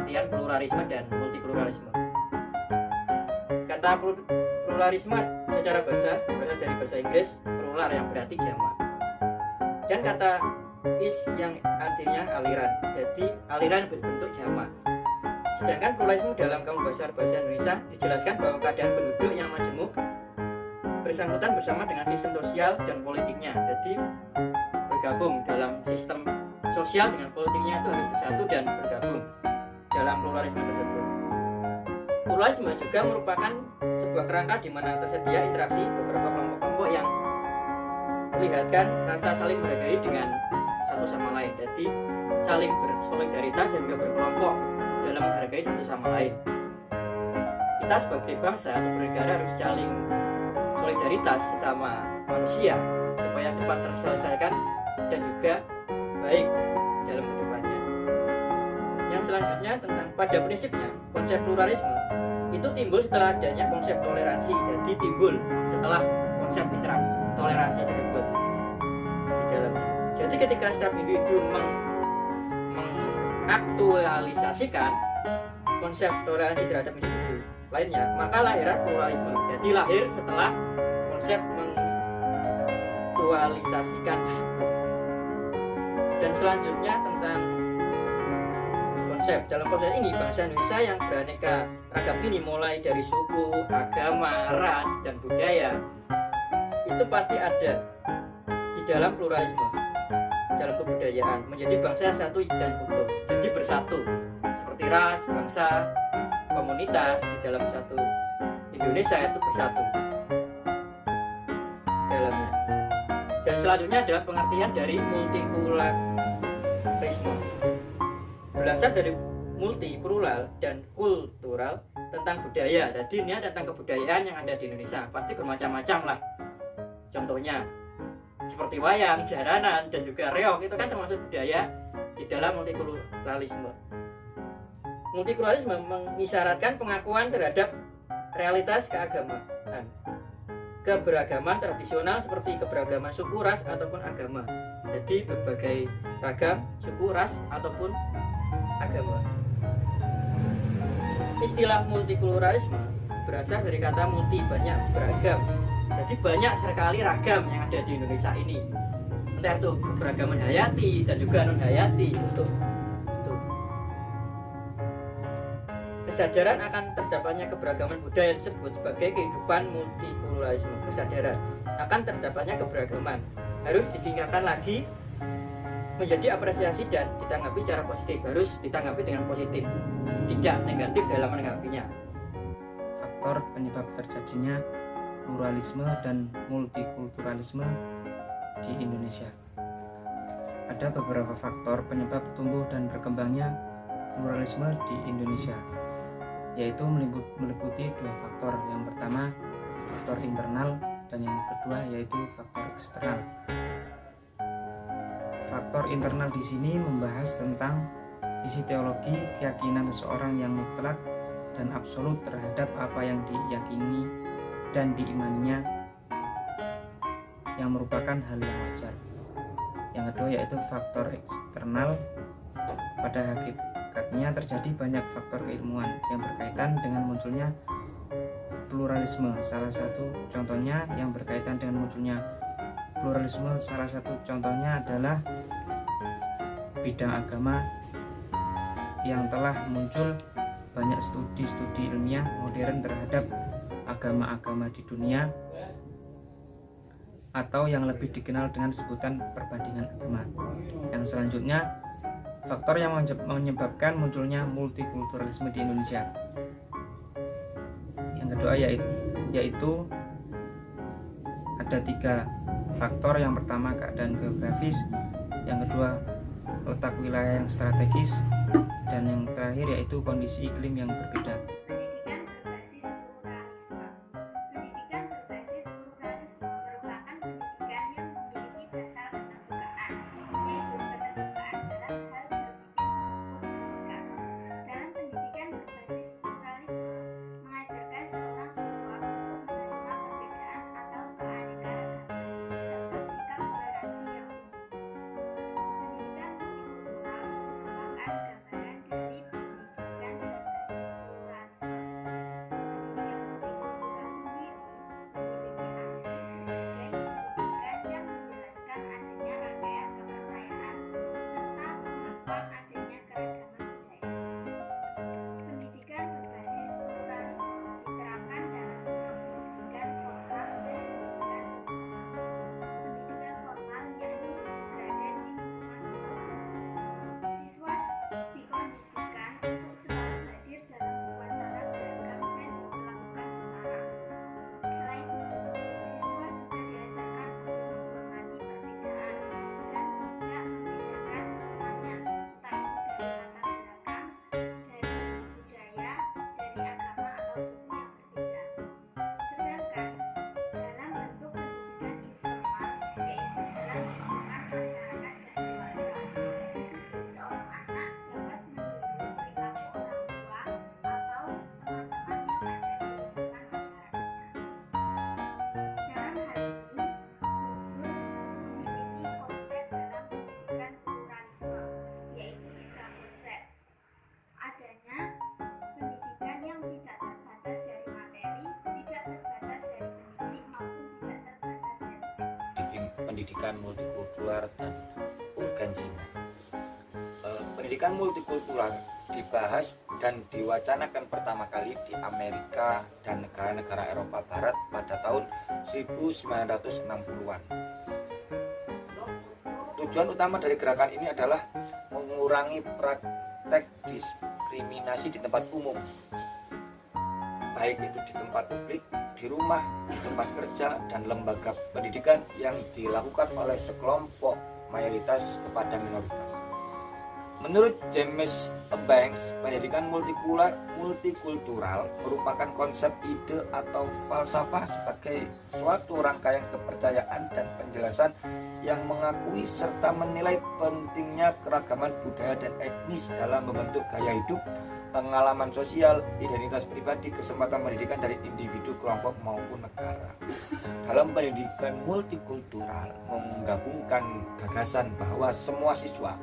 pengertian pluralisme dan multipluralisme. Kata pluralisme secara bahasa berasal dari bahasa Inggris plural yang berarti jamak, dan kata is yang artinya aliran, jadi aliran berbentuk jamak. Sedangkan pluralisme dalam Kamus Besar Bahasa Indonesia dijelaskan bahwa keadaan penduduk yang majemuk bersangkutan bersama dengan sistem sosial dan politiknya, jadi bergabung dalam sistem sosial dengan politiknya itu harus bersatu dan bergabung dalam pluralisme tersebut. Pluralisme juga merupakan sebuah kerangka di mana tersedia interaksi beberapa kelompok-kelompok yang melihatkan rasa saling menghargai dengan satu sama lain, jadi saling bersolidaritas dan juga berkelompok dalam menghargai satu sama lain. Kita sebagai bangsa atau bernegara harus saling solidaritas sesama manusia supaya cepat terselesaikan dan juga baik dalam kehidupannya. Yang selanjutnya tentang pada prinsipnya konsep pluralisme itu timbul setelah adanya konsep toleransi, jadi timbul setelah konsep toleransi tersebut di dalamnya. Jadi ketika setiap individu mengaktualisasikan konsep toleransi terhadap individu lainnya, maka lahirlah pluralisme. Jadi lahir setelah konsep mengaktualisasikan. Dan selanjutnya tentang konsep. Dalam proses ini bangsa Indonesia yang beraneka ragam ini, mulai dari suku, agama, ras, dan budaya, itu pasti ada di dalam pluralisme, dalam kebudayaan, menjadi bangsa yang satu dan utuh, jadi bersatu seperti ras, bangsa, komunitas di dalam satu Indonesia itu bersatu dalamnya. Dan selanjutnya adalah pengertian dari multikulturalisme, berasal dari multi, plural, dan kultural, tentang budaya. Jadi ini tentang kebudayaan yang ada di Indonesia, pasti bermacam-macam lah. Contohnya seperti wayang, jaranan, dan juga reog, itu kan termasuk budaya di dalam multikulturalisme. Multikulturalisme mengisyaratkan pengakuan terhadap realitas keagamaan, keberagaman tradisional seperti keberagaman suku, ras, ataupun agama. Jadi berbagai ragam suku, ras, ataupun agama. Istilah multikulturalisme berasal dari kata multi, banyak, beragam. Jadi banyak sekali ragam yang ada di Indonesia ini, entah itu keberagaman hayati dan juga non hayati. Untuk kesadaran akan terdapatnya keberagaman budaya disebut sebagai kehidupan multikulturalisme. Kesadaran akan terdapatnya keberagaman harus ditingkatkan lagi menjadi apresiasi dan ditanggapi secara positif, harus ditanggapi dengan positif, tidak negatif dalam menanggapinya. Faktor penyebab terjadinya pluralisme dan multikulturalisme di Indonesia. Ada beberapa faktor penyebab tumbuh dan berkembangnya pluralisme di Indonesia, yaitu meliputi dua faktor. Yang pertama faktor internal dan yang kedua yaitu faktor eksternal. Faktor internal di sini membahas tentang sisi teologi, keyakinan seseorang yang mutlak dan absolut terhadap apa yang diyakini dan diimaninya, yang merupakan hal yang wajar. Yang kedua yaitu faktor eksternal. Pada hakikatnya terjadi banyak faktor keilmuan yang berkaitan dengan munculnya pluralisme. Salah satu contohnya yang berkaitan dengan munculnya pluralisme, salah satu contohnya adalah bidang agama yang telah muncul banyak studi-studi ilmiah modern terhadap agama-agama di dunia, atau yang lebih dikenal dengan sebutan perbandingan agama. Yang selanjutnya, faktor yang menyebabkan munculnya multikulturalisme di Indonesia. Yang kedua yaitu ada tiga faktor. Yang pertama keadaan geografis, yang kedua letak wilayah yang strategis, dan yang terakhir yaitu kondisi iklim yang berbeda. pendidikan multikultural dan urgensinya. Pendidikan multikultural dibahas dan diwacanakan pertama kali di Amerika dan negara-negara Eropa Barat pada tahun 1960-an. Tujuan utama dari gerakan ini adalah mengurangi praktek diskriminasi di tempat umum, baik itu di tempat publik, di rumah, di tempat kerja, dan lembaga pendidikan yang dilakukan oleh sekelompok mayoritas kepada minoritas. Menurut James Banks, pendidikan multikultural merupakan konsep, ide, atau falsafah sebagai suatu rangkaian kepercayaan dan penjelasan yang mengakui serta menilai pentingnya keragaman budaya dan etnis dalam membentuk gaya hidup, pengalaman sosial, identitas pribadi, kesempatan pendidikan dari individu, kelompok, maupun negara. Dalam pendidikan multikultural menggabungkan gagasan bahwa semua siswa,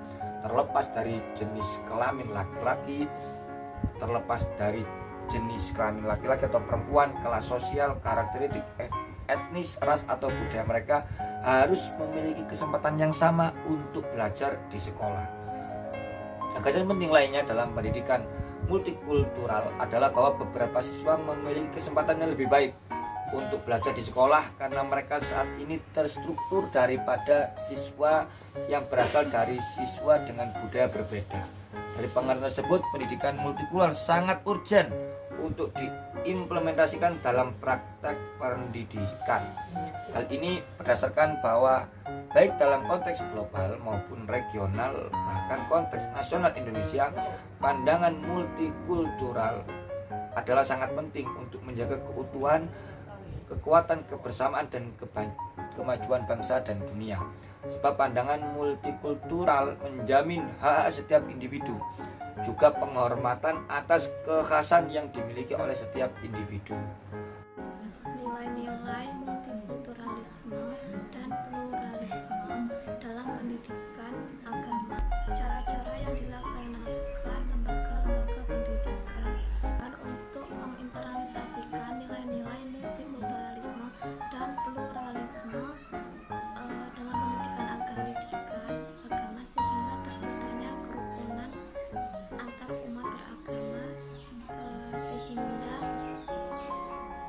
terlepas dari jenis kelamin laki-laki, atau perempuan, kelas sosial, karakteristik etnis, ras, atau budaya mereka, harus memiliki kesempatan yang sama untuk belajar di sekolah. Gagasan penting lainnya dalam pendidikan multikultural adalah bahwa beberapa siswa memiliki kesempatan yang lebih baik untuk belajar di sekolah karena mereka saat ini terstruktur daripada siswa yang berasal dari siswa dengan budaya berbeda. Dari pengertian tersebut, pendidikan multikultural sangat urgen untuk diimplementasikan dalam praktek pendidikan. Hal ini berdasarkan bahwa baik dalam konteks global maupun regional, bahkan konteks nasional Indonesia, pandangan multikultural adalah sangat penting untuk menjaga keutuhan, kekuatan kebersamaan, dan kemajuan bangsa dan dunia. Sebab pandangan multikultural menjamin hak setiap individu, juga penghormatan atas kekhasan yang dimiliki oleh setiap individu. Nilai-nilai multikulturalisme dan pluralisme dalam pendidikan agama. Cara-cara yang dilaksanakan lembaga-lembaga pendidikan untuk menginternalisasikan nilai-nilai multikulturalisme dan pluralisme dalam pendidikan agama sehingga terciptanya kerukunan antar umat beragama, sehingga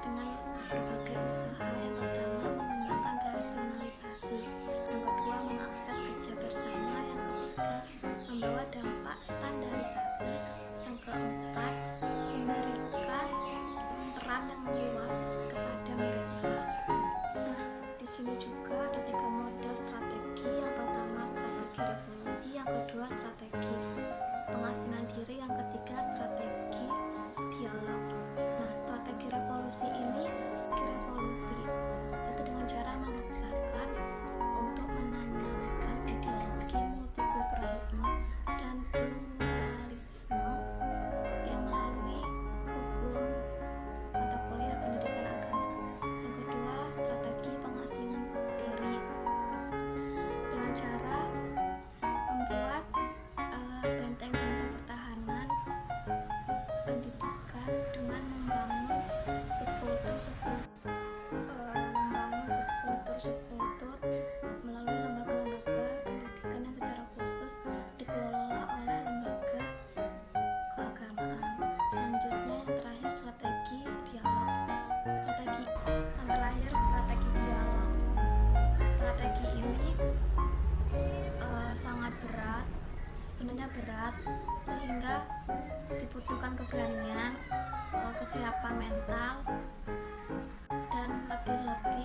dengan berbagai usaha, yang pertama mengembangkan rasionalisasi, yang kedua mengakses kerja bersama, yang ketiga membawa dampak standarisasi, yang keempat memberikan peran yang luas kepada mereka. Nah, di sini juga ada 3 model strategi. Yang pertama strategi revolusi, yang kedua strategi pengasingan diri, yang ketiga strategi dialog. Nah, strategi revolusi ini itu dengan cara memaksakan untuk menanamkan ideologi multikulturalisme dan pluralisme yang melalui kurikulum mata kuliah pendidikan agama. Yang kedua, strategi pengasingan diri dengan cara membuat benteng-benteng pertahanan pendidikan dengan membangun subkultur melalui lembaga-lembaga pendidikan yang secara khusus dikelola oleh lembaga keagamaan. Selanjutnya yang terakhir strategi dialog. Strategi dialog. Strategi ini sangat berat, sebenarnya berat, sehingga dibutuhkan keberanian, kesiapan mental, dan lebih-lebih